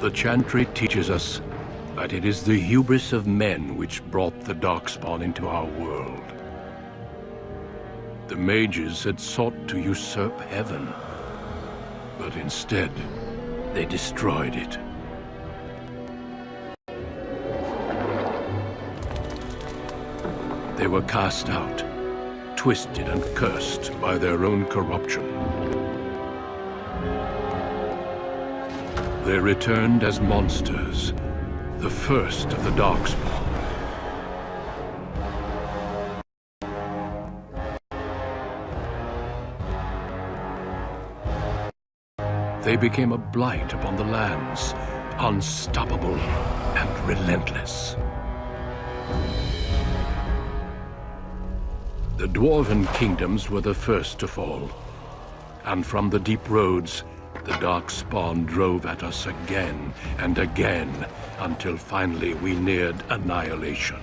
The Chantry teaches us that it is the hubris of men which brought the Darkspawn into our world. The mages had sought to usurp heaven, but instead, they destroyed it. They were cast out, twisted and cursed by their own corruption. They returned as monsters, the first of the Darkspawn. They became a blight upon the lands, unstoppable and relentless. The Dwarven kingdoms were the first to fall, and from the deep roads, the Darkspawn drove at us again and again, until finally we neared annihilation.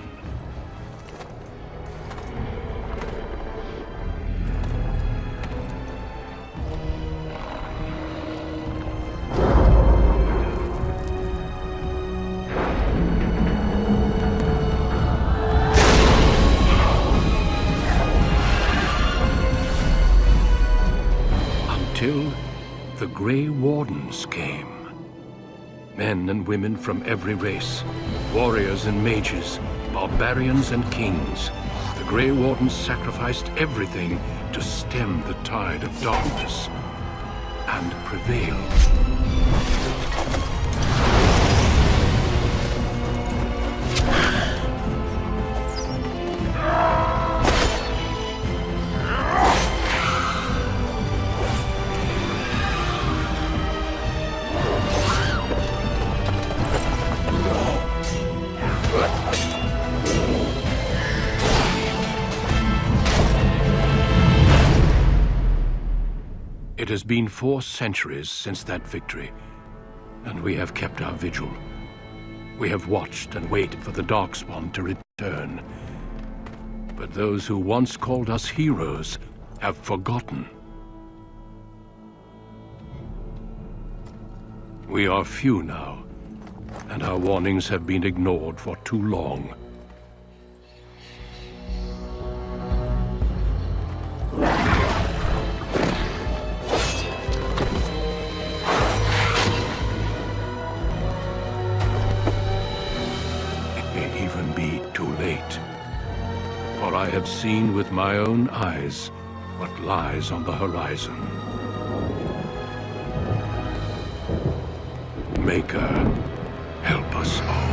Until the Grey Wardens came. Men and women from every race, warriors and mages, barbarians and kings. The Grey Wardens sacrificed everything to stem the tide of darkness and prevailed. It has been 4 centuries since that victory, and we have kept our vigil. We have watched and waited for the Darkspawn to return. But those who once called us heroes have forgotten. We are few now, and our warnings have been ignored for too long. For I have seen with my own eyes what lies on the horizon. Maker, help us all.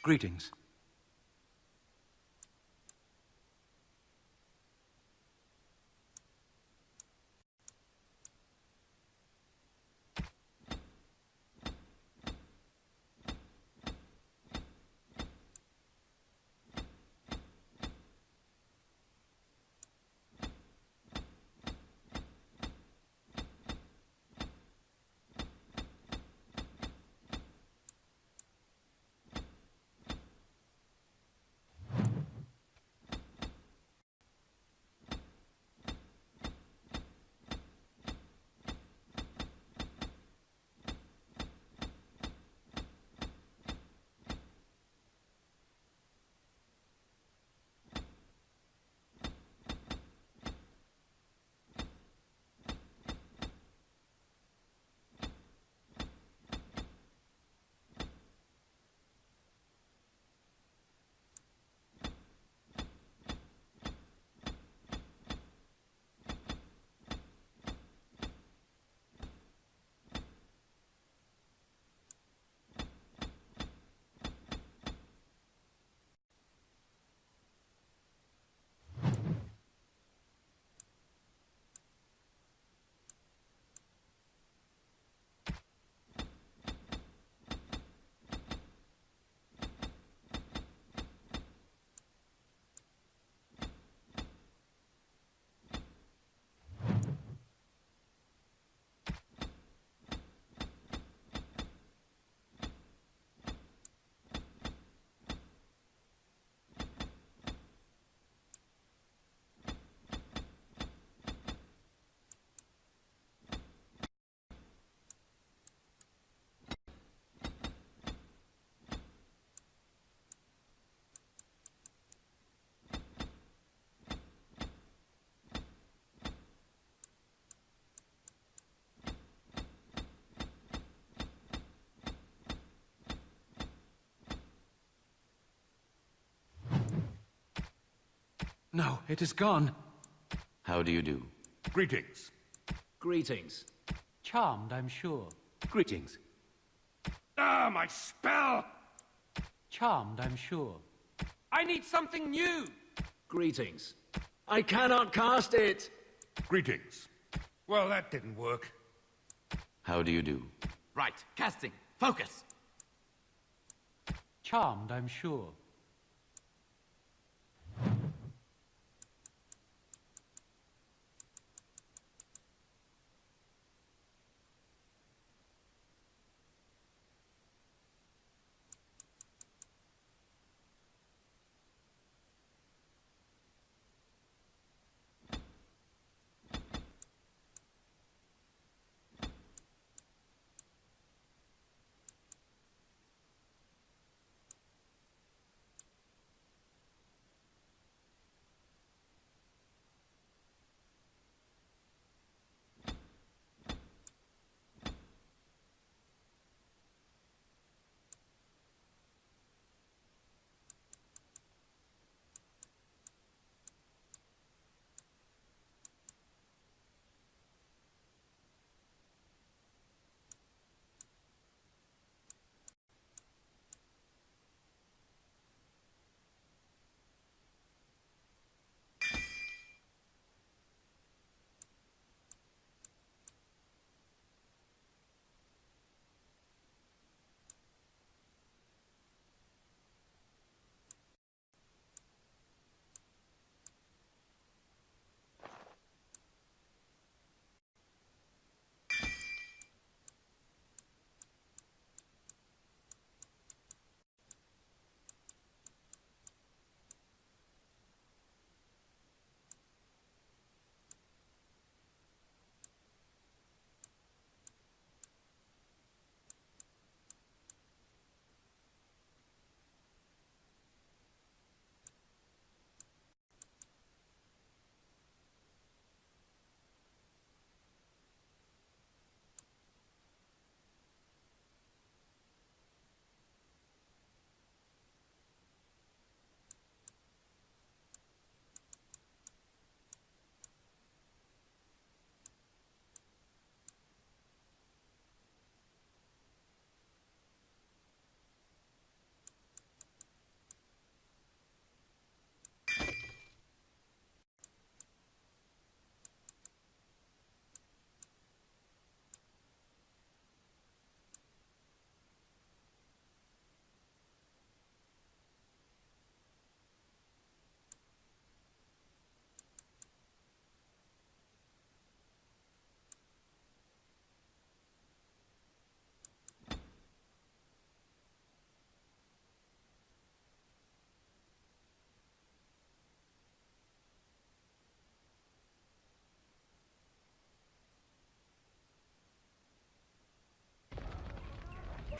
Greetings. No, it is gone. How do you do? Greetings. Greetings. Charmed, I'm sure. Greetings. Ah, my spell! Charmed, I'm sure. I need something new! Greetings. I cannot cast it! Greetings. Well, that didn't work. How do you do? Right, casting. Focus. Charmed, I'm sure.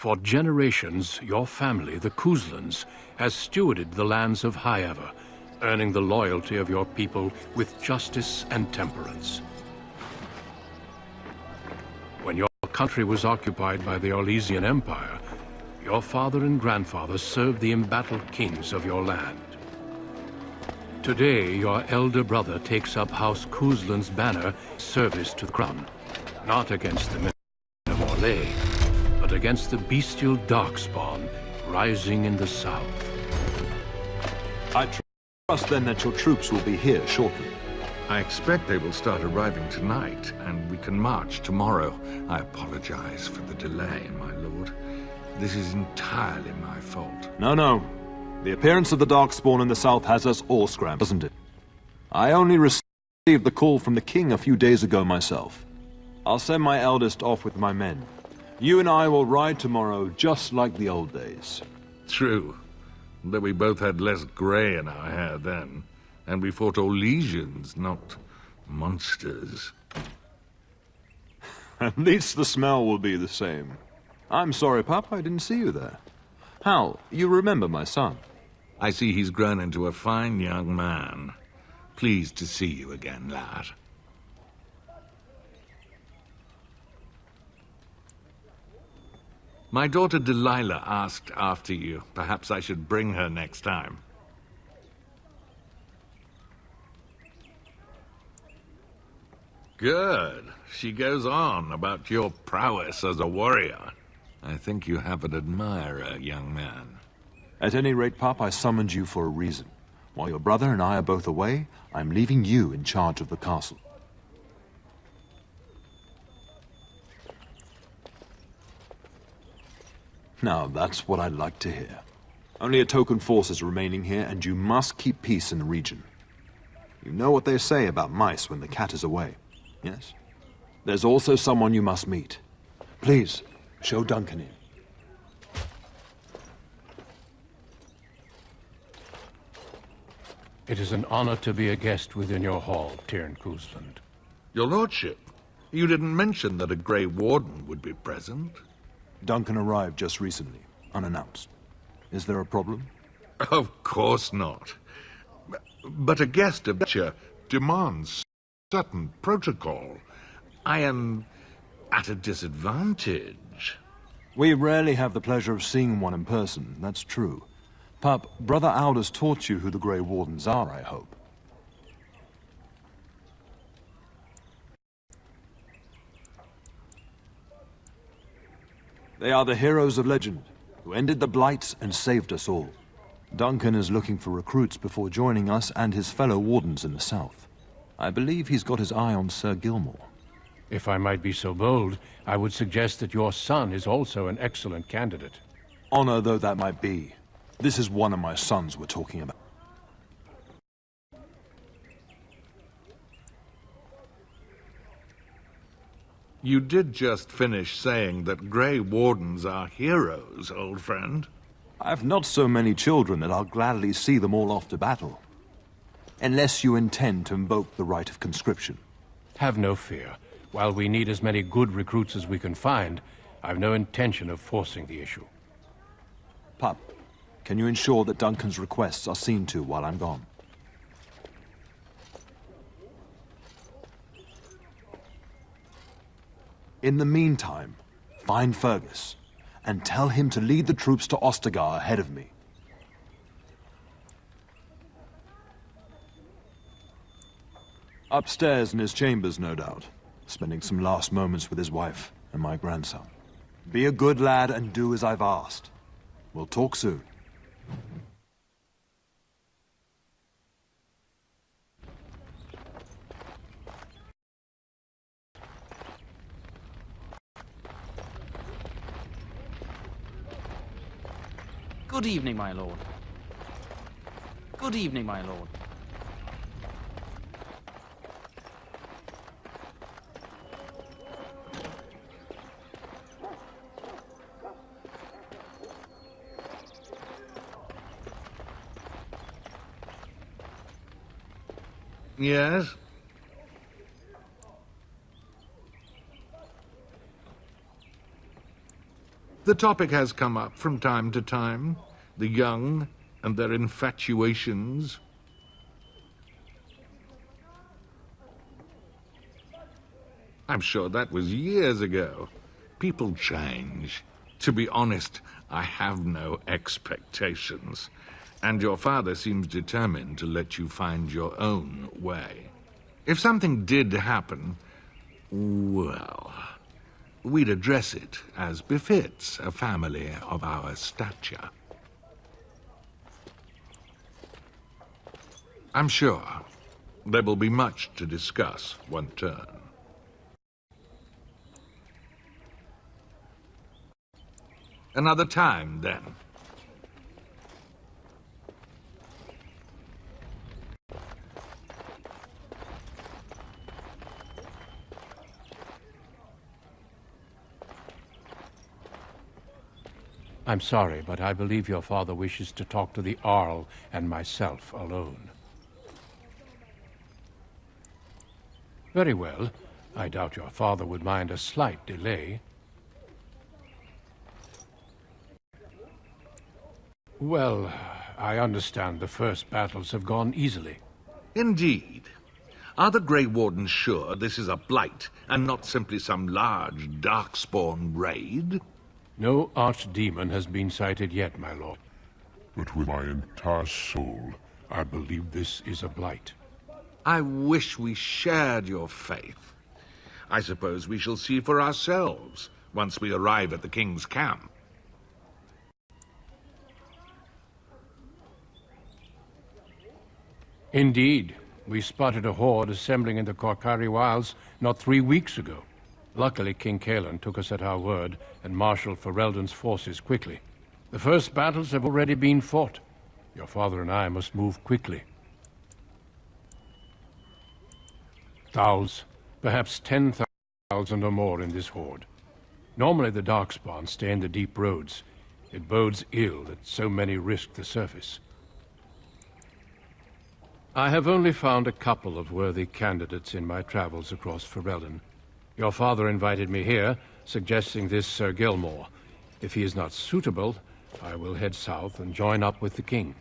For generations, your family, the Kuzlans, has stewarded the lands of Highever, earning the loyalty of your people with justice and temperance. When your country was occupied by the Orlesian Empire, your father and grandfather served the embattled kings of your land. Today, your elder brother takes up House Kuzlan's banner, service to the crown, not against the men of Orlais, but against the bestial Darkspawn rising in the south. I trust then that your troops will be here shortly. I expect they will start arriving tonight, and we can march tomorrow. I apologize for the delay, my lord. This is entirely my fault. No. The appearance of the Darkspawn in the south has us all scrambled, doesn't it? I only received the call from the king a few days ago myself. I'll send my eldest off with my men. You and I will ride tomorrow just like the old days. True, though we both had less grey in our hair then, and we fought Orlesians, not monsters. At least the smell will be the same. I'm sorry, Pup, I didn't see you there. Hal, you remember my son? I see he's grown into a fine young man. Pleased to see you again, lad. My daughter Delilah asked after you. Perhaps I should bring her next time. Good. She goes on about your prowess as a warrior. I think you have an admirer, young man. At any rate, Pup, I summoned you for a reason. While your brother and I are both away, I'm leaving you in charge of the castle. Now, that's what I'd like to hear. Only a token force is remaining here, and you must keep peace in the region. You know what they say about mice when the cat is away, yes? There's also someone you must meet. Please, show Duncan in. It is an honor to be a guest within your hall, Tyrn Kuzland. Your lordship, you didn't mention that a Grey Warden would be present. Duncan arrived just recently, unannounced. Is there a problem? Of course not. But a guest of nature demands certain protocol. I am at a disadvantage. We rarely have the pleasure of seeing one in person, that's true. Pup, Brother Aldous taught you who the Grey Wardens are, I hope. They are the heroes of legend, who ended the Blight and saved us all. Duncan is looking for recruits before joining us and his fellow Wardens in the south. I believe he's got his eye on Sir Gilmore. If I might be so bold, I would suggest that your son is also an excellent candidate. Honor though that might be, this is one of my sons we're talking about. You did just finish saying that Grey Wardens are heroes, old friend. I've not so many children that I'll gladly see them all off to battle. Unless you intend to invoke the right of conscription. Have no fear. While we need as many good recruits as we can find, I've no intention of forcing the issue. Pup, can you ensure that Duncan's requests are seen to while I'm gone? In the meantime, find Fergus, and tell him to lead the troops to Ostagar ahead of me. Upstairs in his chambers, no doubt, spending some last moments with his wife and my grandson. Be a good lad and do as I've asked. We'll talk soon. Good evening, my lord. Good evening, my lord. Yes? The topic has come up from time to time. The young and their infatuations. I'm sure that was years ago. People change. To be honest, I have no expectations. And your father seems determined to let you find your own way. If something did happen, well, we'd address it as befits a family of our stature. I'm sure there will be much to discuss one turn. Another time, then. I'm sorry, but I believe your father wishes to talk to the Arl and myself alone. Very well. I doubt your father would mind a slight delay. Well, I understand the first battles have gone easily. Indeed. Are the Grey Wardens sure this is a blight, and not simply some large Darkspawn raid? No archdemon has been sighted yet, my lord. But with my entire soul, I believe this is a blight. I wish we shared your faith. I suppose we shall see for ourselves once we arrive at the King's camp. Indeed. We spotted a horde assembling in the Korcari Wilds not 3 weeks ago. Luckily, King Cailan took us at our word and marshaled Ferelden's forces quickly. The first battles have already been fought. Your father and I must move quickly. Thouls, perhaps 10,000 or more in this horde. Normally the Darkspawn stay in the deep roads. It bodes ill that so many risk the surface. I have only found a couple of worthy candidates in my travels across Ferelden. Your father invited me here, suggesting this Sir Gilmore. If he is not suitable, I will head south and join up with the king.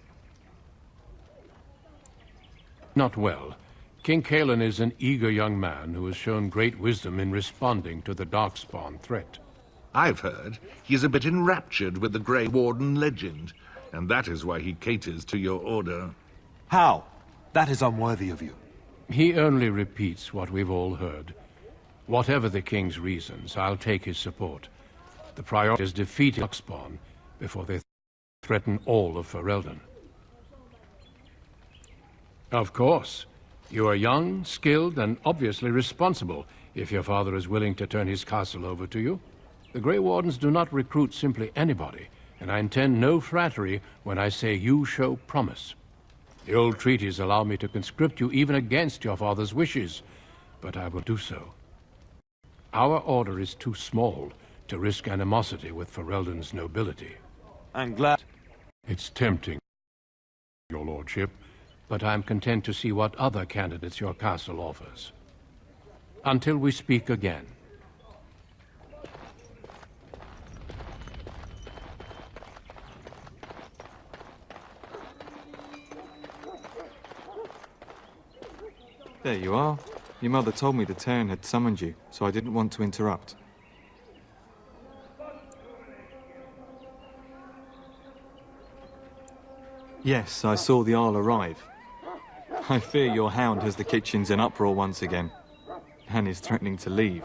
Not well. King Cailan is an eager young man who has shown great wisdom in responding to the Darkspawn threat. I've heard he's a bit enraptured with the Grey Warden legend, and that is why he caters to your order. How? That is unworthy of you. He only repeats what we've all heard. Whatever the king's reasons, I'll take his support. The priority is defeating Darkspawn before they threaten all of Ferelden. Of course. You are young, skilled, and obviously responsible, if your father is willing to turn his castle over to you. The Grey Wardens do not recruit simply anybody, and I intend no flattery when I say you show promise. The old treaties allow me to conscript you even against your father's wishes, but I will do so. Our order is too small to risk animosity with Ferelden's nobility. I'm glad. It's tempting, your lordship, but I'm content to see what other candidates your castle offers. Until we speak again. There you are. Your mother told me the Terran had summoned you, so I didn't want to interrupt. Yes, I saw the Arl arrive. I fear your hound has the kitchens in uproar once again, and is threatening to leave.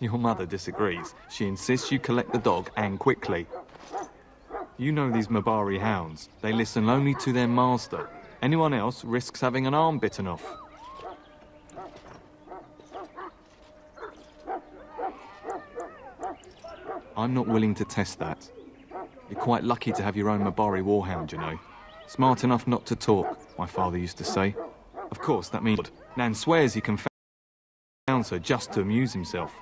Your mother disagrees. She insists you collect the dog, and quickly. You know these Mabari hounds. They listen only to their master. Anyone else risks having an arm bitten off. I'm not willing to test that. You're quite lucky to have your own Mabari warhound, you know. Smart enough not to talk, my father used to say. Of course, that means Nan swears he confounds her just to amuse himself.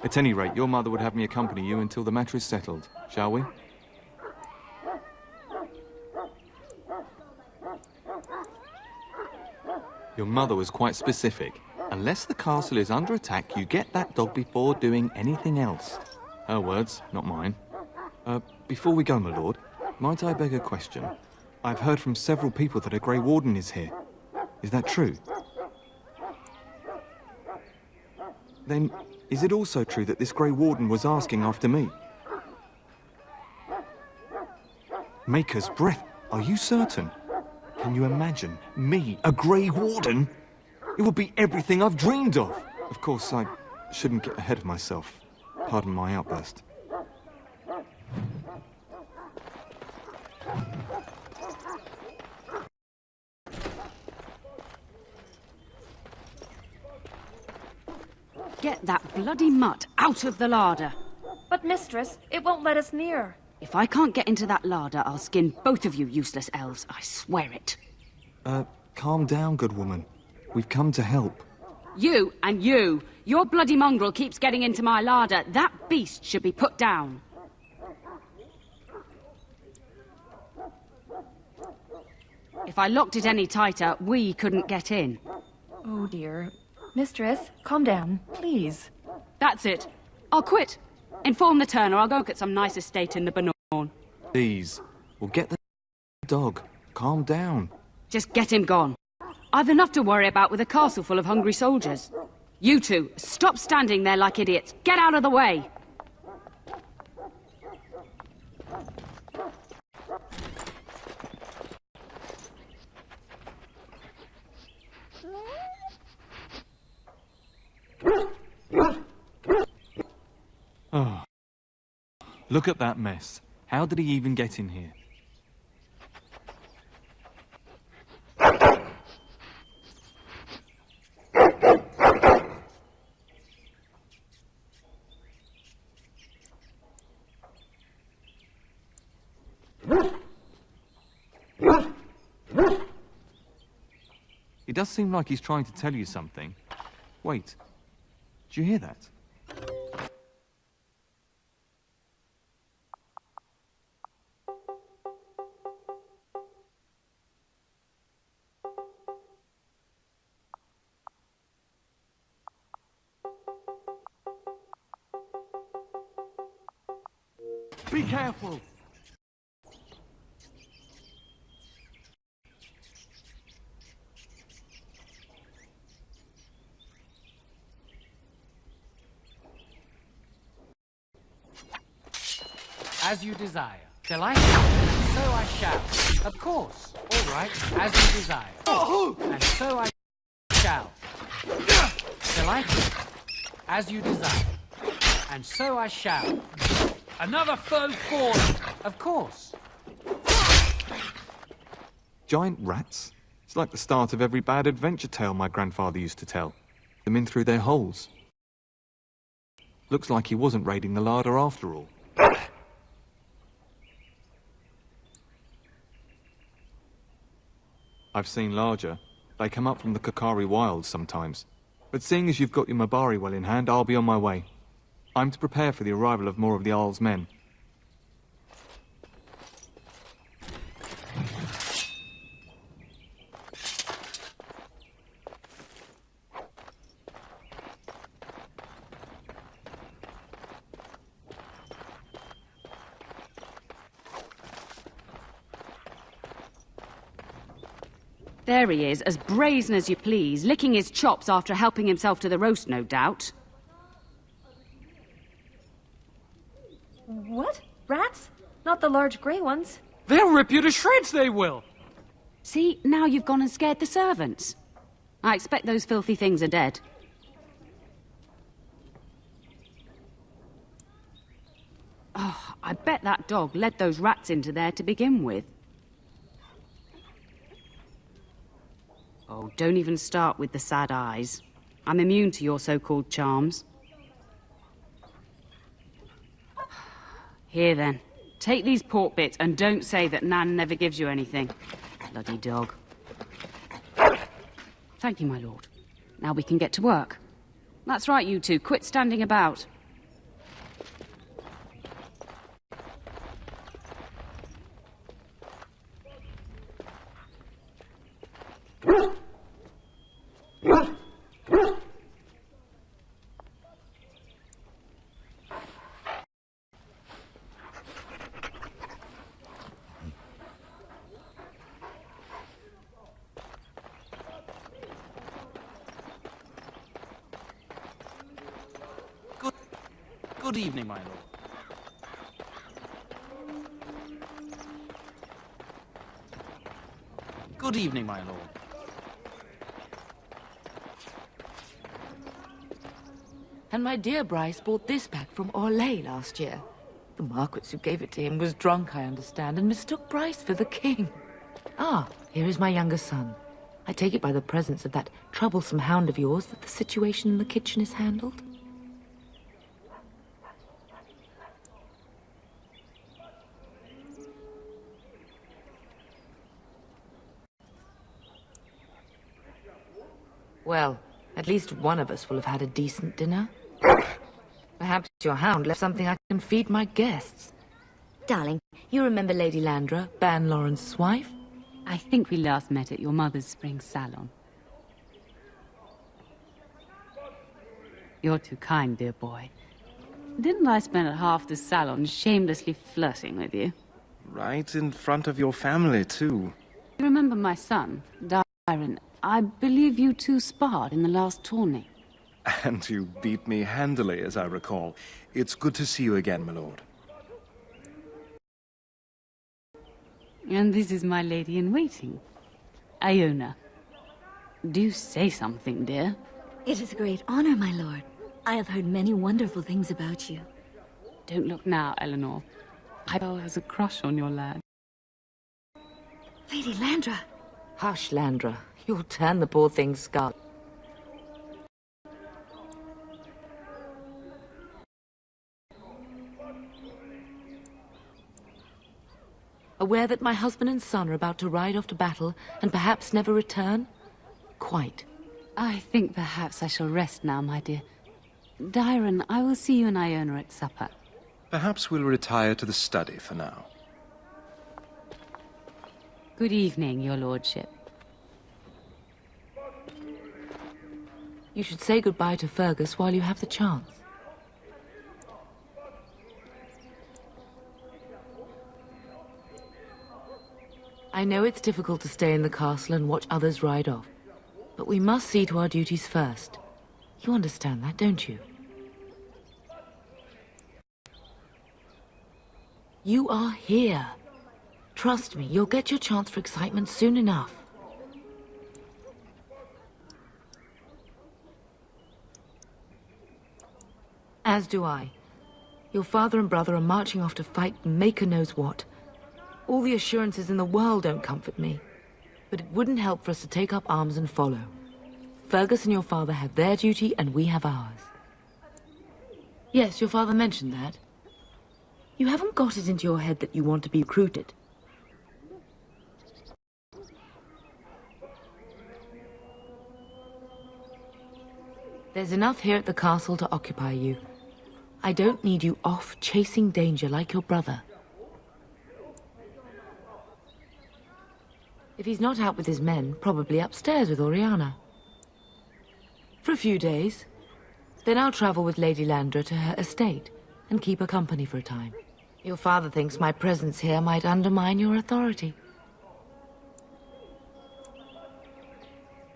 At any rate, your mother would have me accompany you until the matter is settled, shall we? Your mother was quite specific. Unless the castle is under attack, you get that dog before doing anything else. Her words, not mine. Before we go, my lord, might I beg a question? I've heard from several people that a Grey Warden is here. Is that true? Then, is it also true that this Grey Warden was asking after me? Maker's breath, are you certain? Can you imagine me, a Grey Warden? It would be everything I've dreamed of. Of course, I shouldn't get ahead of myself. Pardon my outburst. Get that bloody mutt out of the larder. But, mistress, it won't let us near. If I can't get into that larder, I'll skin both of you useless elves, I swear it. Calm down, good woman. We've come to help. You and you! Your bloody mongrel keeps getting into my larder. That beast should be put down. If I locked it any tighter, we couldn't get in. Oh, dear. Mistress, calm down, please. That's it. I'll quit. Inform the turner. I'll go get some nice estate in the Bannorn. Please. We'll get the dog. Calm down. Just get him gone. I've enough to worry about with a castle full of hungry soldiers. You two, stop standing there like idiots. Get out of the way. Oh. Look at that mess. How did he even get in here? It does seem like he's trying to tell you something. Wait. Did you hear that? Be careful! As you desire. Shall I? And so I shall. Of course. All right. As you desire. And so I shall. Shall I? As you desire. And so I shall. Another foe fallen. Of course. Giant rats? It's like the start of every bad adventure tale my grandfather used to tell. Them in through their holes. Looks like he wasn't raiding the larder after all. I've seen larger. They come up from the Kokari Wilds sometimes. But seeing as you've got your Mabari well in hand, I'll be on my way. I'm to prepare for the arrival of more of the Jarl's men. There he is, as brazen as you please, licking his chops after helping himself to the roast, no doubt. What? Rats? Not the large grey ones? They'll rip you to shreds, they will! See, now you've gone and scared the servants. I expect those filthy things are dead. Oh, I bet that dog led those rats into there to begin with. Oh, don't even start with the sad eyes. I'm immune to your so-called charms. Here then, take these pork bits and don't say that Nan never gives you anything. Bloody dog. Thank you, my lord. Now we can get to work. That's right, you two. Quit standing about. Good evening, my lord. Good evening, my lord. And my dear Bryce bought this back from Orlais last year. The Marquis who gave it to him was drunk, I understand, and mistook Bryce for the king. Ah, here is my younger son. I take it by the presence of that troublesome hound of yours that the situation in the kitchen is handled. Well, at least one of us will have had a decent dinner. Perhaps your hound left something I can feed my guests. Darling, you remember Lady Landra, Ban Lawrence's wife? I think we last met at your mother's spring salon. You're too kind, dear boy. Didn't I spend half the salon shamelessly flirting with you? Right in front of your family, too. You remember my son, Dyron? I believe you two sparred in the last tourney. And you beat me handily, as I recall. It's good to see you again, my lord. And this is my lady-in-waiting, Iona. Do say something, dear. It is a great honor, my lord. I have heard many wonderful things about you. Don't look now, Eleanor. Ivo has a crush on your lad. Lady Landra. Hush, Landra. You'll turn the poor thing scarlet. Aware that my husband and son are about to ride off to battle and perhaps never return? Quite. I think perhaps I shall rest now, my dear. Dyron, I will see you and Iona at supper. Perhaps we'll retire to the study for now. Good evening, your lordship. You should say goodbye to Fergus while you have the chance. I know it's difficult to stay in the castle and watch others ride off, but we must see to our duties first. You understand that, don't you? You are here. Trust me, you'll get your chance for excitement soon enough. As do I. Your father and brother are marching off to fight Maker knows what. All the assurances in the world don't comfort me. But it wouldn't help for us to take up arms and follow. Fergus and your father have their duty, and we have ours. Yes, your father mentioned that. You haven't got it into your head that you want to be recruited. There's enough here at the castle to occupy you. I don't need you off chasing danger like your brother. If he's not out with his men, probably upstairs with Oriana. For a few days. Then I'll travel with Lady Landra to her estate and keep her company for a time. Your father thinks my presence here might undermine your authority.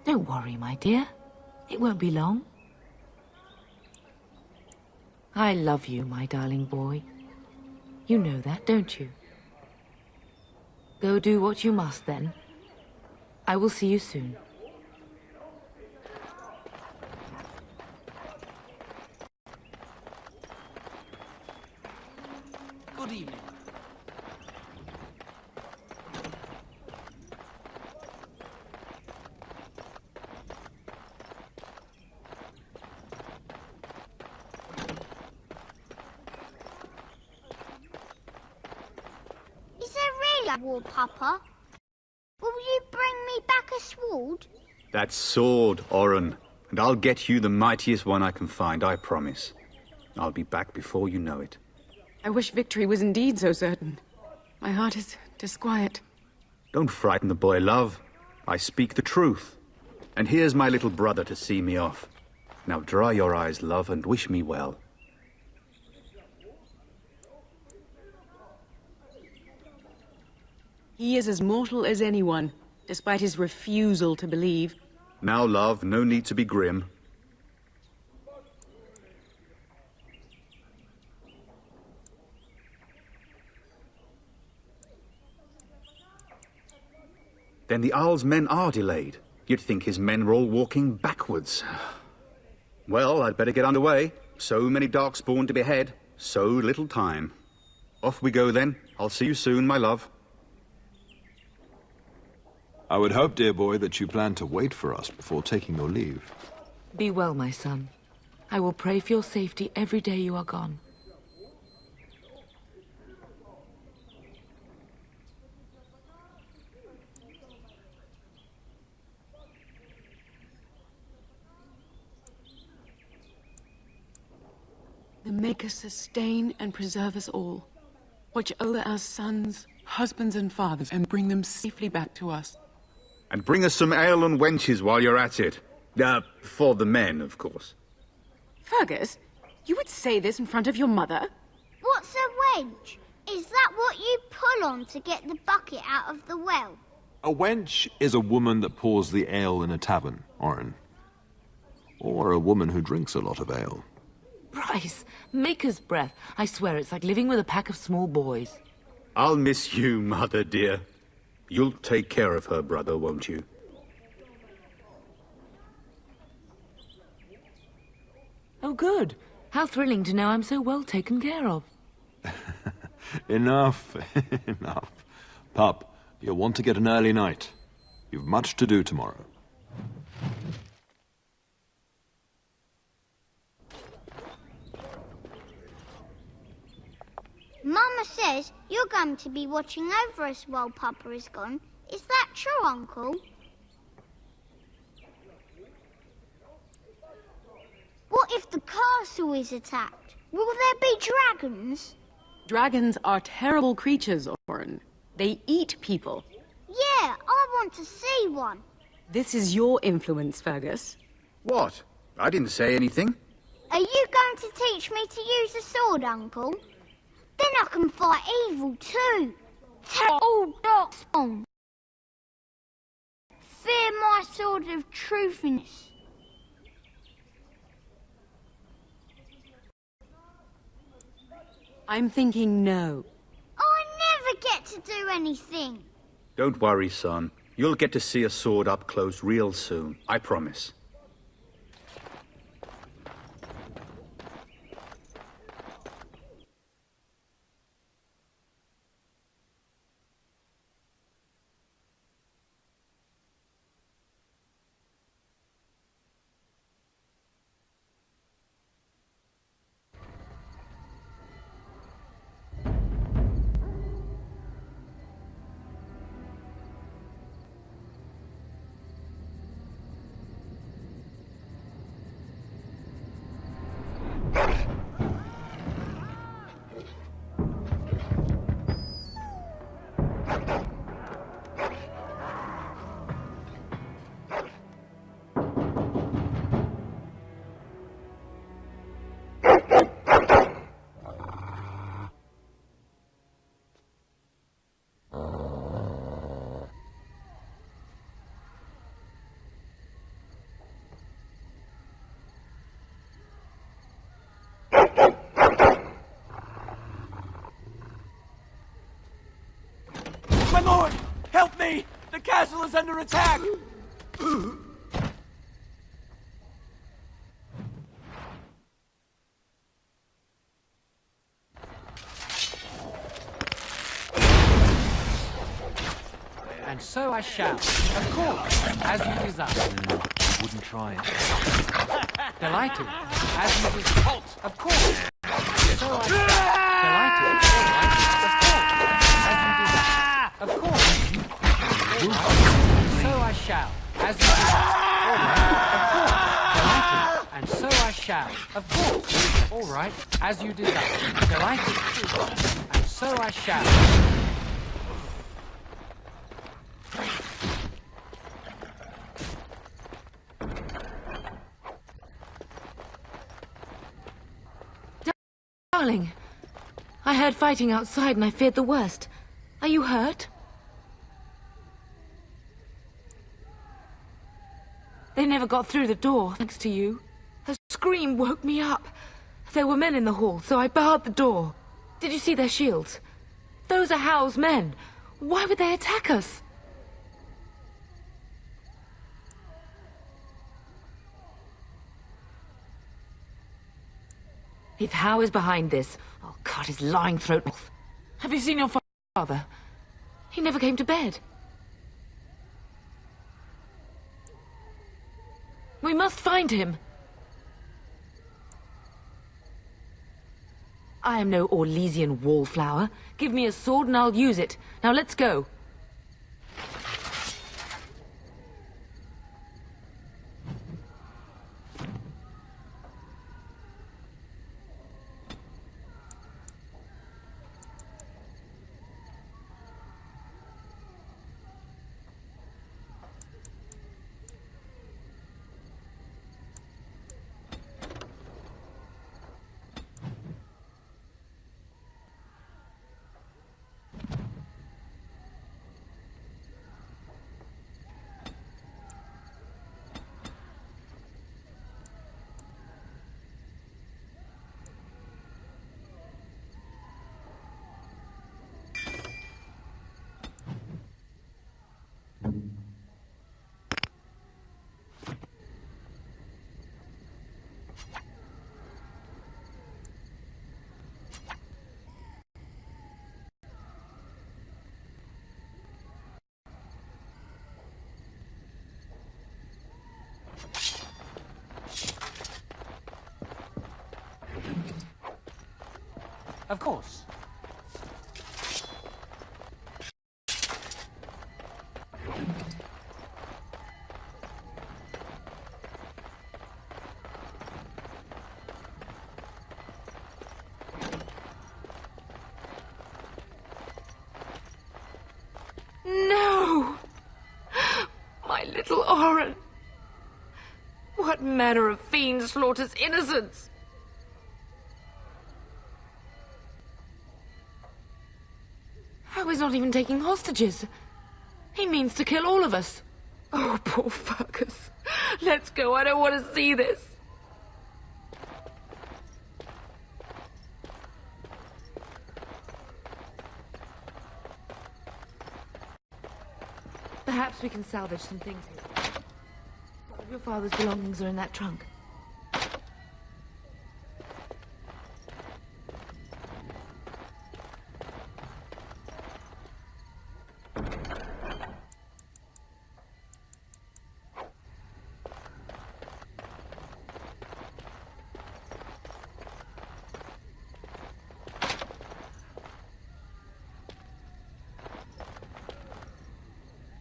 Don't worry, my dear. It won't be long. I love you, my darling boy. You know that, don't you? Go do what you must, then. I will see you soon. Good evening. Is there really a war, Papa? Will you bring me back a sword? That sword, Oren, and I'll get you the mightiest one I can find, I promise. I'll be back before you know it. I wish victory was indeed so certain. My heart is disquiet. Don't frighten the boy, love. I speak the truth. And here's my little brother to see me off. Now dry your eyes, love, and wish me well. He is as mortal as anyone, despite his refusal to believe. Now, love, no need to be grim. Then the Arl's men are delayed. You'd think his men were all walking backwards. Well, I'd better get underway. So many Darkspawn to behead, so little time. Off we go then. I'll see you soon, my love. I would hope, dear boy, that you plan to wait for us before taking your leave. Be well, my son. I will pray for your safety every day you are gone. The Maker sustain and preserve us all. Watch over our sons, husbands and fathers, and bring them safely back to us. And bring us some ale and wenches while you're at it. For the men, of course. Fergus, you would say this in front of your mother? What's a wench? Is that what you pull on to get the bucket out of the well? A wench is a woman that pours the ale in a tavern, Orin. Or a woman who drinks a lot of ale. Bryce, Maker's breath. I swear it's like living with a pack of small boys. I'll miss you, Mother dear. You'll take care of her, brother, won't you? Oh, good. How thrilling to know I'm so well taken care of. Enough, enough. Pup, you'll want to get an early night. You've much to do tomorrow. Mama says you're going to be watching over us while Papa is gone. Is that true, Uncle? What if the castle is attacked? Will there be dragons? Dragons are terrible creatures, Orin. They eat people. Yeah, I want to see one. This is your influence, Fergus. What? I didn't say anything. Are you going to teach me to use a sword, Uncle? Then I can fight evil too. Tell all Darkspawn. Fear my sword of truthiness. I'm thinking no. I never get to do anything. Don't worry, son. You'll get to see a sword up close real soon. I promise. My lord! Help me! The castle is under attack! And so I shall. Of course, as you desire. Wouldn't try it. Delighted. As you desire. Halt! Of course. So I shall. Delighted. All right. Of course. As you desire. Of course. All right. So I shall. As you desire. All right. Of course. Delighted. And so I shall. Of course. All right. As you desire. Delighted. And so I shall. Darling, I heard fighting outside and I feared the worst. Are you hurt? They never got through the door, thanks to you. A scream woke me up. There were men in the hall, so I barred the door. Did you see their shields? Those are Hal's men. Why would they attack us? If Howe is behind this, I'll cut his lying throat off. Have you seen your father? He never came to bed. We must find him. I am no Orlesian wallflower. Give me a sword and I'll use it. Now let's go. Of course. No! My little Oren! What manner of fiend slaughters innocents? How is not even taking hostages? He means to kill all of us. Oh, poor Fergus. Let's go, I don't want to see this. Perhaps we can salvage some things here. Some of your father's belongings are in that trunk.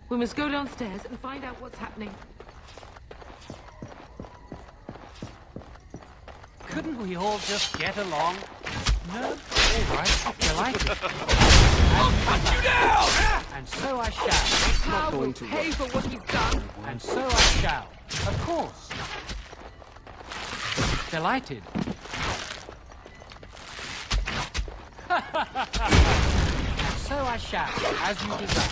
We must go downstairs and find out what's happening. Couldn't we all just get along? No? All right, delighted. I'll cut you down! And so I shall. How will pay for what he's done? And so I shall. Of course. Delighted. And so I shall, as you desire.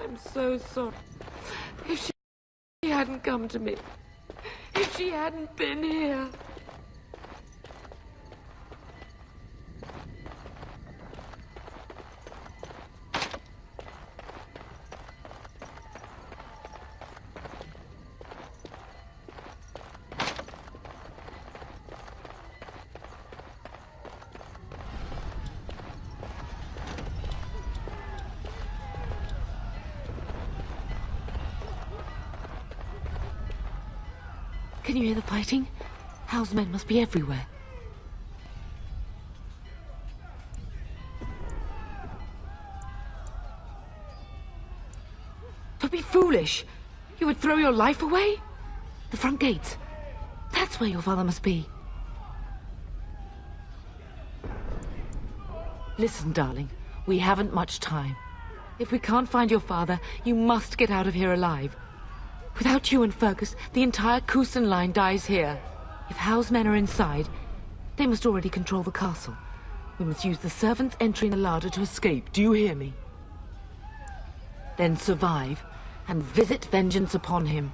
I'm so sorry. If she hadn't come to me, if she hadn't been here. Can you hear the fighting? Hal's men must be everywhere. Don't be foolish. You would throw your life away? The front gates. That's where your father must be. Listen, darling. We haven't much time. If we can't find your father, you must get out of here alive. Without you and Fergus, the entire Kusen line dies here. If Howe's men are inside, they must already control the castle. We must use the servants entering the larder to escape. Do you hear me? Then survive, and visit vengeance upon him.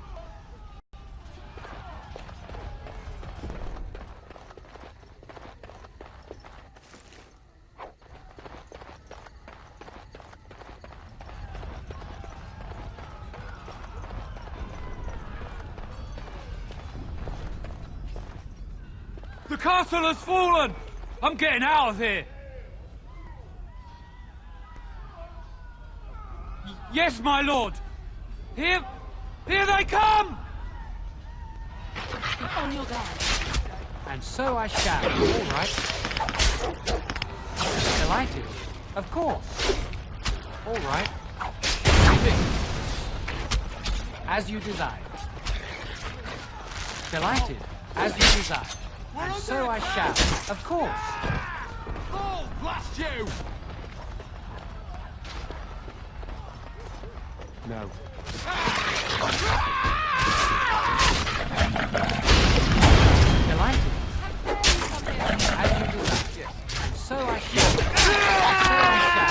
The castle has fallen! I'm getting out of here! Yes, my lord! Here they come! On your guard. And so I shall. All right. Delighted. Of course. All right. As you desire. Delighted. As you desire. And so I shall. Of course. Oh, blast you! No. Delighted. As you desire. And so I shall. And so I shall.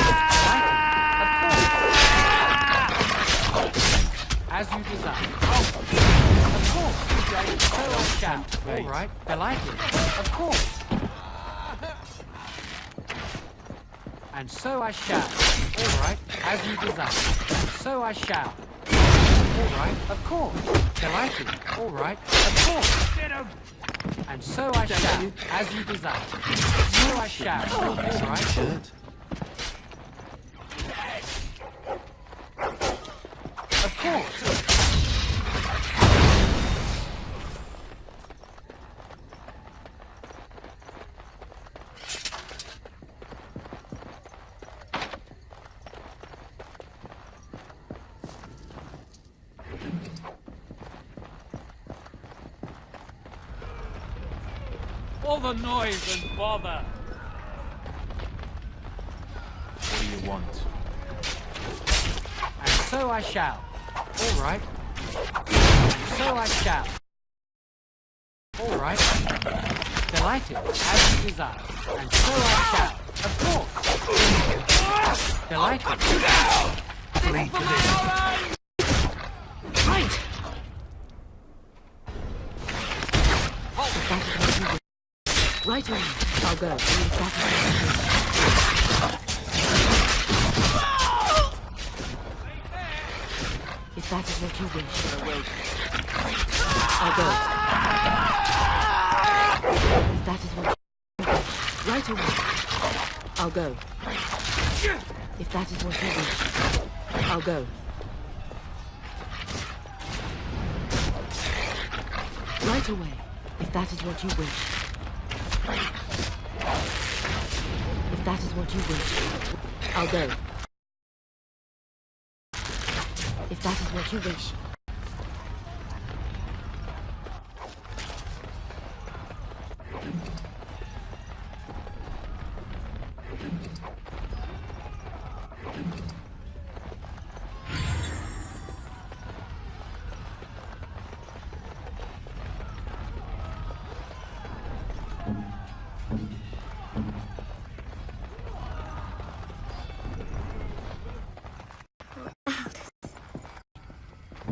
Delighted. As you desire. Of course. So I shall. All right. Delighted. Of course. And so I shall. All right. As you desire. And so I shall. All right. Of course. Delighted. All right. Of course. And so I shall. As you desire. So I shall. All right. Of course. All the noise and bother! What do you want? And so I shall. All right. And so I shall. All right. Delighted, as you desire. And so I shall. Of course. Delighted. Right! Right away. I'll go. If that is what you wish. I'll go. If that is what you wish. Right away. I'll go. If that is what you wish. I'll go. Right away. If that is what you wish. If that is what you wish, I'll go. If that is what you wish.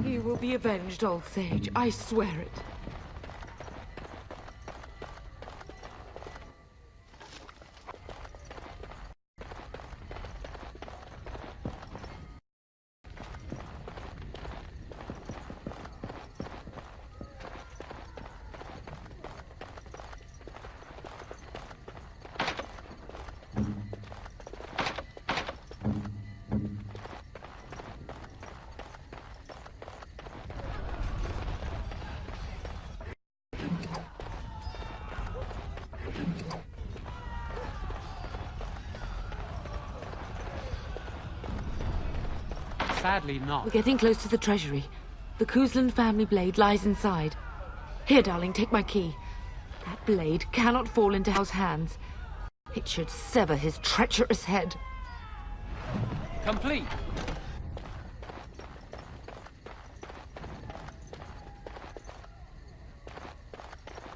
You will be avenged, old sage. I swear it. Sadly not. We're getting close to the treasury. The Kuzlan family blade lies inside. Here, darling, take my key. That blade cannot fall into Hal's hands. It should sever his treacherous head. Complete.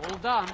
All done.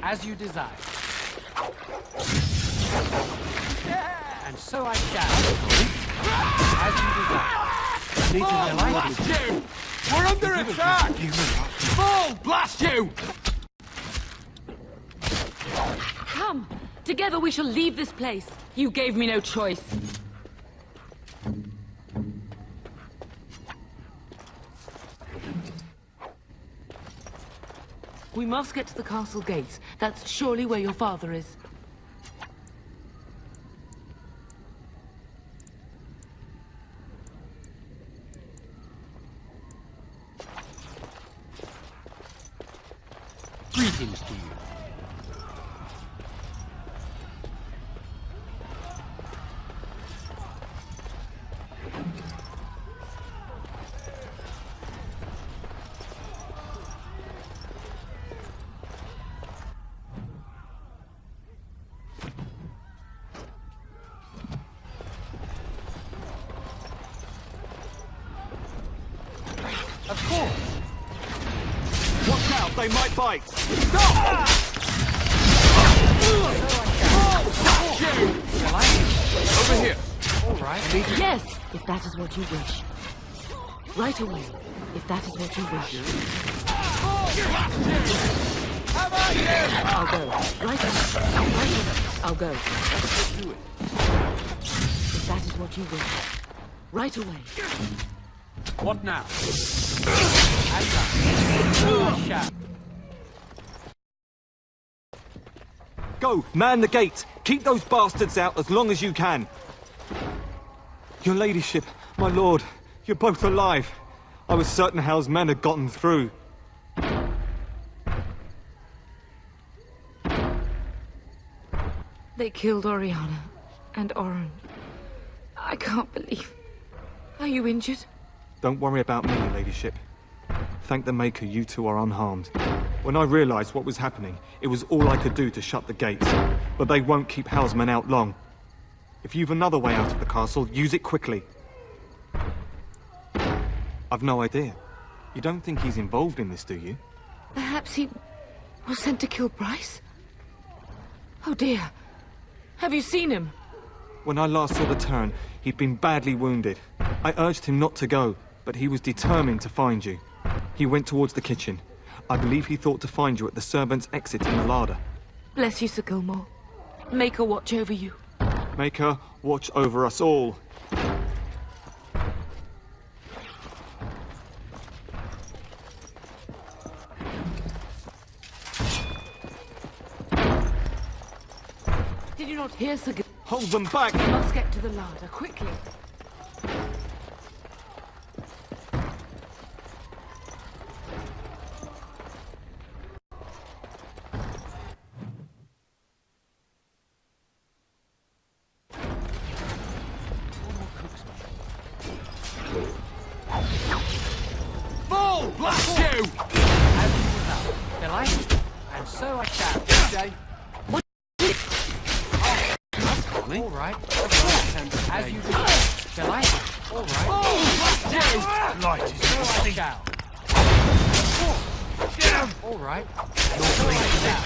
as you desire. And so I shall, as you desire. Need to Blast you! We're under attack! Fall! Blast you! Come! Together we shall leave this place. You gave me no choice. We must get to the castle gates. That's surely where your father is. Greetings to you. Of course. Watch out, they might bite! Over here. All right. Yes, if that is what you wish. Right away, if that is what you wish. I'll go. Right away. I'll go. If that is what you wish. Right away. What now? And so I shall. Go, man the gate! Keep those bastards out as long as you can! Your ladyship, my lord, you're both alive. I was certain Hal's men had gotten through. They killed Oriana and Oren. I can't believe... Are you injured? Don't worry about me, your ladyship. Thank the Maker you two are unharmed. When I realized what was happening, it was all I could do to shut the gates. But they won't keep Hal's men out long. If you've another way out of the castle, use it quickly. I've no idea. You don't think he's involved in this, do you? Perhaps he was sent to kill Bryce? Oh dear. Have you seen him? When I last saw the Turn, he'd been badly wounded. I urged him not to go, but he was determined to find you. He went towards the kitchen. I believe he thought to find you at the servants' exit in the larder. Bless you, Sir Gilmore. Make her watch over you. Make her watch over us all. Did you not hear, Sir Gilmore? Hold them back! We must get to the larder, quickly. Fall! Blast you! As you desire. Delighted. And so I shall. Jay. What? All right. Of course. As you desire. Delighted. All right. Blast you! Light is So I shall. Of course. All right. And so I shall.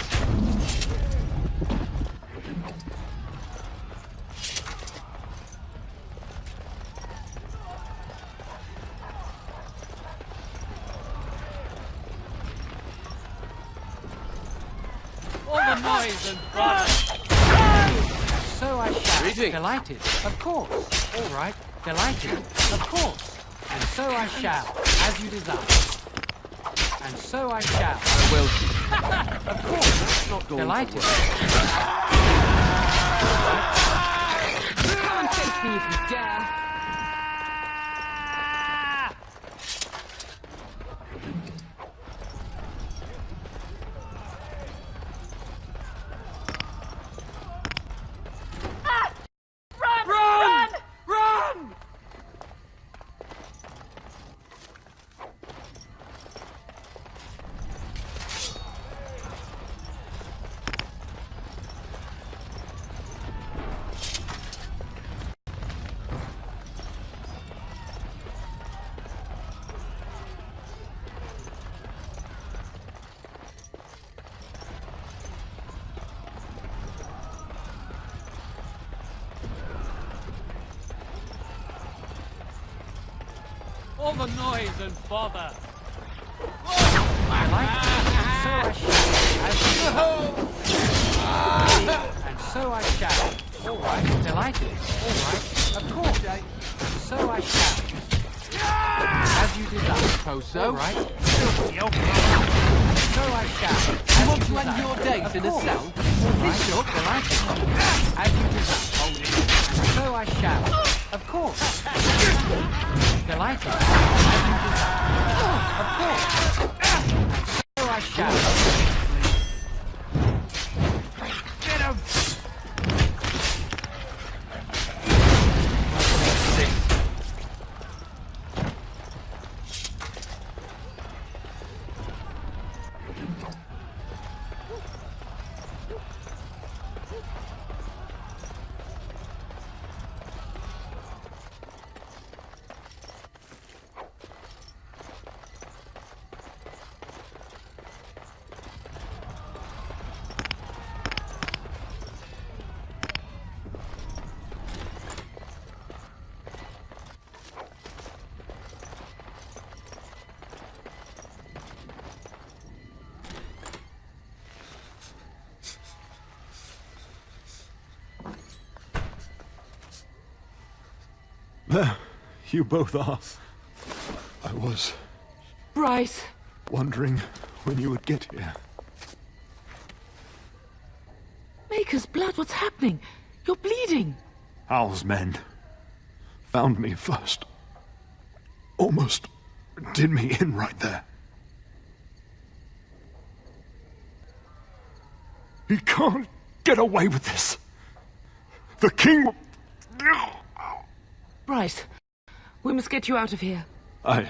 All the noise and fun. So I shall. Greetings. Delighted. Of course. All right. Delighted. Of course. And so I shall, as you desire. And so I shall. I will. Of course. Not going Delighted. Come and face me if you dare. All the noise and bother. I like it, so I shall. And so I shall. All right, delighted. All right, of course. So I shall. As you desire. Poso. All right. So I shall. You want to end your days in a cell? Bishop, delighted. As you desire. And so I shall. Of course. Delighted. As you desire. Of course. So I shall. Get him! There, you both are. I was Bryce! wondering when you would get here. Maker's blood, what's happening? You're bleeding. Hal's men found me first. Almost did me in right there. He can't get away with this. The king... Bryce, we must get you out of here. I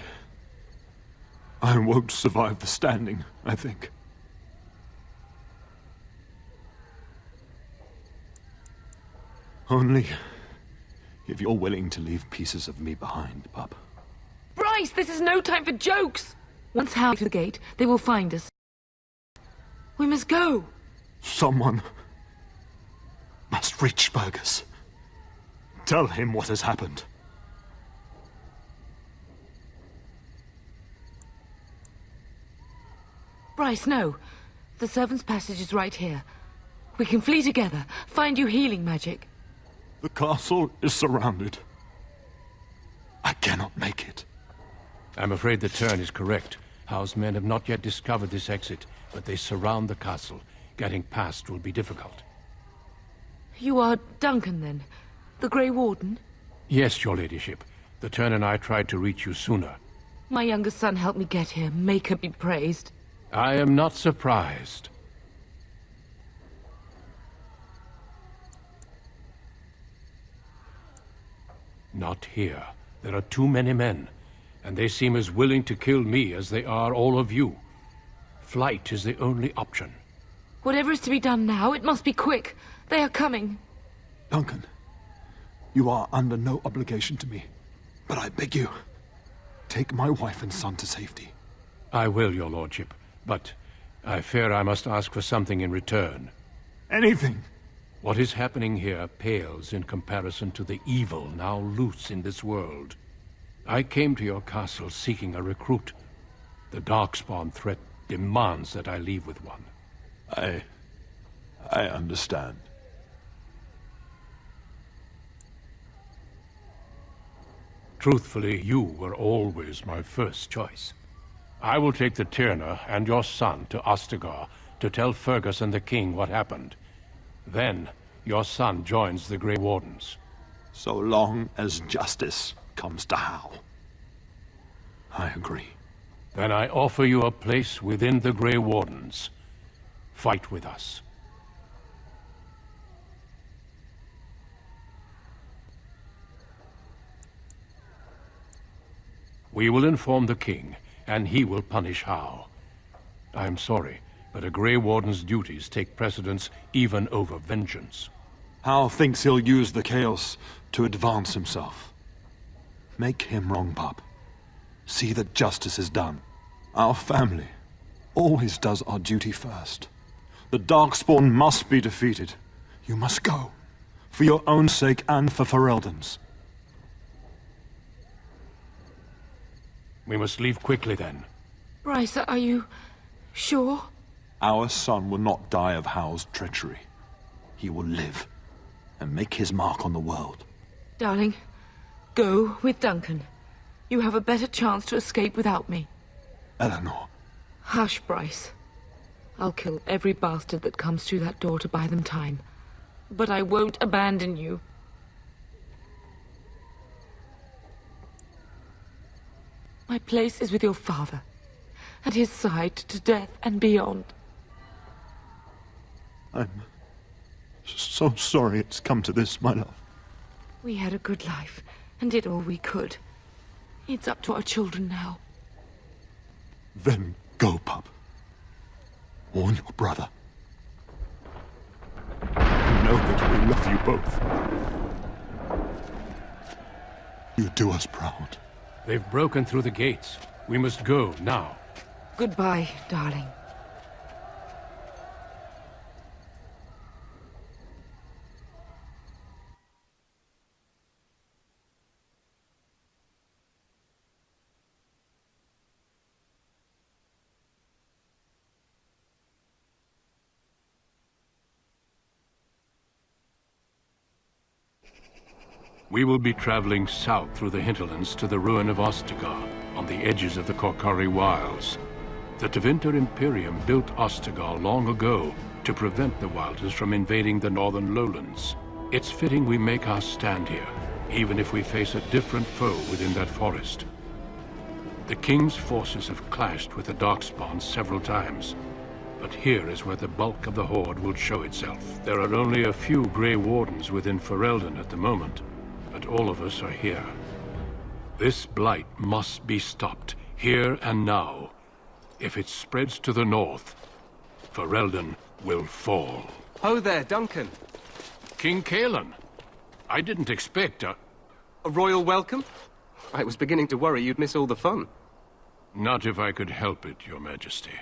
won't survive the standing, I think. Only if you're willing to leave pieces of me behind, pup. Bryce, this is no time for jokes! Once Hal to the gate, they will find us. We must go. Someone must reach Fergus. Tell him what has happened. Bryce, no. The servant's passage is right here. We can flee together, find you healing magic. The castle is surrounded. I cannot make it. I'm afraid the Turn is correct. Howe's men have not yet discovered this exit, but they surround the castle. Getting past will be difficult. You are Duncan, then? The Grey Warden? Yes, your ladyship. The Turn and I tried to reach you sooner. My younger son helped me get here. Maker be praised. I am not surprised. Not here. There are too many men, and they seem as willing to kill me as they are all of you. Flight is the only option. Whatever is to be done now, it must be quick. They are coming. Duncan, you are under no obligation to me, but I beg you, take my wife and son to safety. I will, your lordship, but I fear I must ask for something in return. Anything. What is happening here pales in comparison to the evil now loose in this world. I came to your castle seeking a recruit. The Darkspawn threat demands that I leave with one. I understand. Truthfully, you were always my first choice. I will take the Tyrna and your son to Ostagar to tell Fergus and the king what happened. Then, your son joins the Grey Wardens. So long as justice comes to Hal. I agree. Then I offer you a place within the Grey Wardens. Fight with us. We will inform the king, and he will punish Hal. I am sorry, but a Grey Warden's duties take precedence even over vengeance. Hal thinks he'll use the chaos to advance himself. Make him wrong, pup. See that justice is done. Our family always does our duty first. The Darkspawn must be defeated. You must go. For your own sake and for Ferelden's. We must leave quickly then. Bryce, are you sure? Our son will not die of Hal's treachery. He will live and make his mark on the world. Darling, go with Duncan. You have a better chance to escape without me. Eleanor. Hush, Bryce. I'll kill every bastard that comes through that door to buy them time. But I won't abandon you. My place is with your father, at his side to death and beyond. I'm so sorry it's come to this, my love. We had a good life and did all we could. It's up to our children now. Then go, pup. Warn your brother. Know that we love you both. You do us proud. They've broken through the gates. We must go now. Goodbye, darling. We will be traveling south through the hinterlands to the ruin of Ostagar, on the edges of the Korkari Wilds. The Tevinter Imperium built Ostagar long ago to prevent the Wilders from invading the northern lowlands. It's fitting we make our stand here, even if we face a different foe within that forest. The King's forces have clashed with the Darkspawn several times, but here is where the bulk of the Horde will show itself. There are only a few Grey Wardens within Ferelden at the moment, but all of us are here. This blight must be stopped, here and now. If it spreads to the north, Ferelden will fall. Ho there, Duncan. King Cailan. I didn't expect a royal welcome? I was beginning to worry you'd miss all the fun. Not if I could help it, Your Majesty.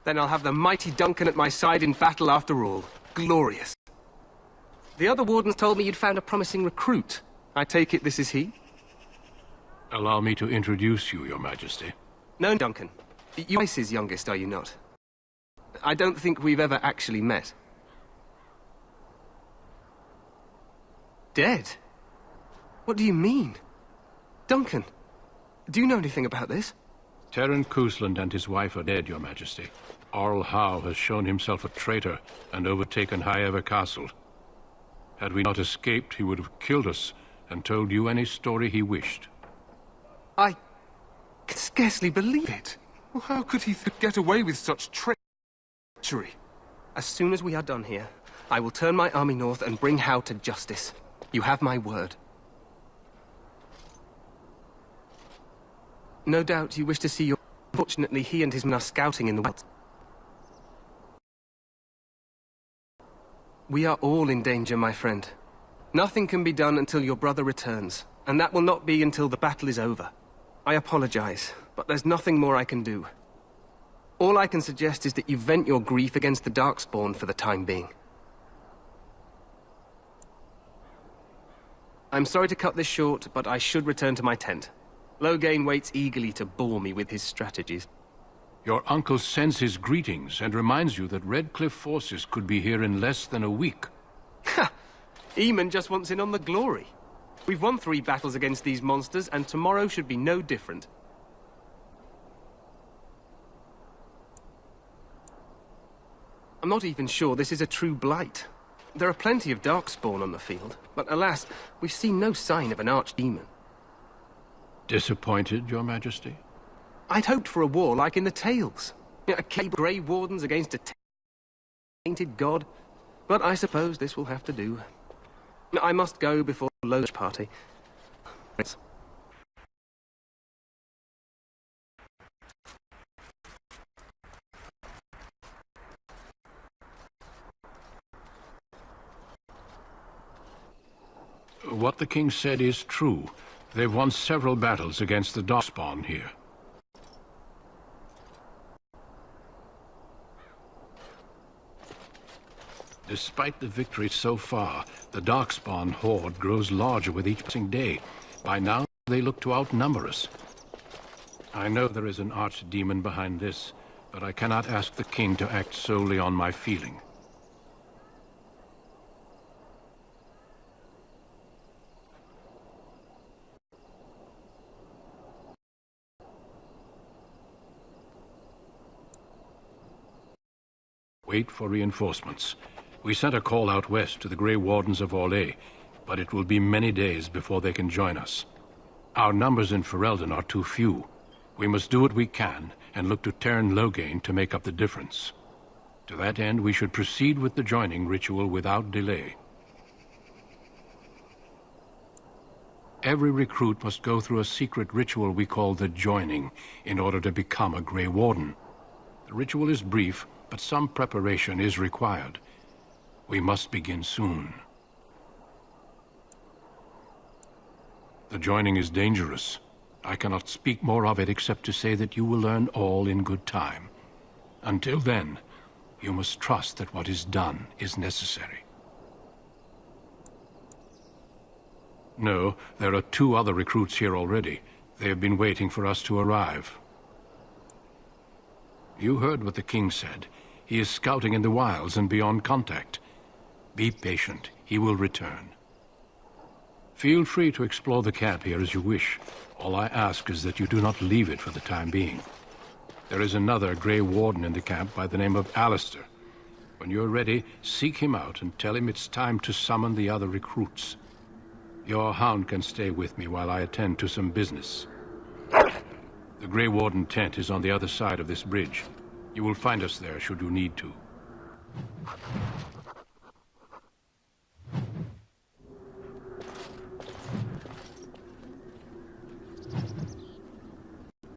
Then I'll have the mighty Duncan at my side in battle after all. Glorious. The other wardens told me you'd found a promising recruit. I take it this is he? Allow me to introduce you, Your Majesty. No, Duncan. You're Bryce's youngest, are you not? I don't think we've ever actually met. Dead? What do you mean? Duncan, do you know anything about this? Terran Cousland and his wife are dead, Your Majesty. Arl Howe has shown himself a traitor and overtaken Highever Castle. Had we not escaped, he would have killed us and told you any story he wished. I can scarcely believe it. Well, how could he get away with such treachery? As soon as we are done here, I will turn my army north and bring Howe to justice. You have my word. No doubt you wish to see your... Fortunately, he and his men are scouting in the wilds. We are all in danger, my friend. Nothing can be done until your brother returns, and that will not be until the battle is over. I apologize, but there's nothing more I can do. All I can suggest is that you vent your grief against the Darkspawn for the time being. I'm sorry to cut this short, but I should return to my tent. Loghain waits eagerly to bore me with his strategies. Your uncle sends his greetings and reminds you that Redcliffe forces could be here in less than a week. Ha! Eamon just wants in on the glory. We've won 3 battles against these monsters, and tomorrow should be no different. I'm not even sure this is a true blight. There are plenty of Darkspawn on the field, but alas, we've seen no sign of an archdemon. Disappointed, Your Majesty? I'd hoped for a war like in the Tales. A cable of Grey Wardens against a tainted god. But I suppose this will have to do. I must go before the Loge party. What the king said is true. They've won several battles against the Darkspawn here. Despite the victory so far, the Darkspawn horde grows larger with each passing day. By now, they look to outnumber us. I know there is an archdemon behind this, but I cannot ask the king to act solely on my feeling. Wait for reinforcements. We sent a call out west to the Grey Wardens of Orlais, but it will be many days before they can join us. Our numbers in Ferelden are too few. We must do what we can and look to Teyrn Loghain to make up the difference. To that end, we should proceed with the joining ritual without delay. Every recruit must go through a secret ritual we call the Joining in order to become a Grey Warden. The ritual is brief, but some preparation is required. We must begin soon. The joining is dangerous. I cannot speak more of it except to say that you will learn all in good time. Until then, you must trust that what is done is necessary. No, there are 2 other recruits here already. They have been waiting for us to arrive. You heard what the king said. He is scouting in the wilds and beyond contact. Be patient. He will return. Feel free to explore the camp here as you wish. All I ask is that you do not leave it for the time being. There is another Grey Warden in the camp by the name of Alistair. When you're ready, seek him out and tell him it's time to summon the other recruits. Your hound can stay with me while I attend to some business. The Grey Warden tent is on the other side of this bridge. You will find us there should you need to.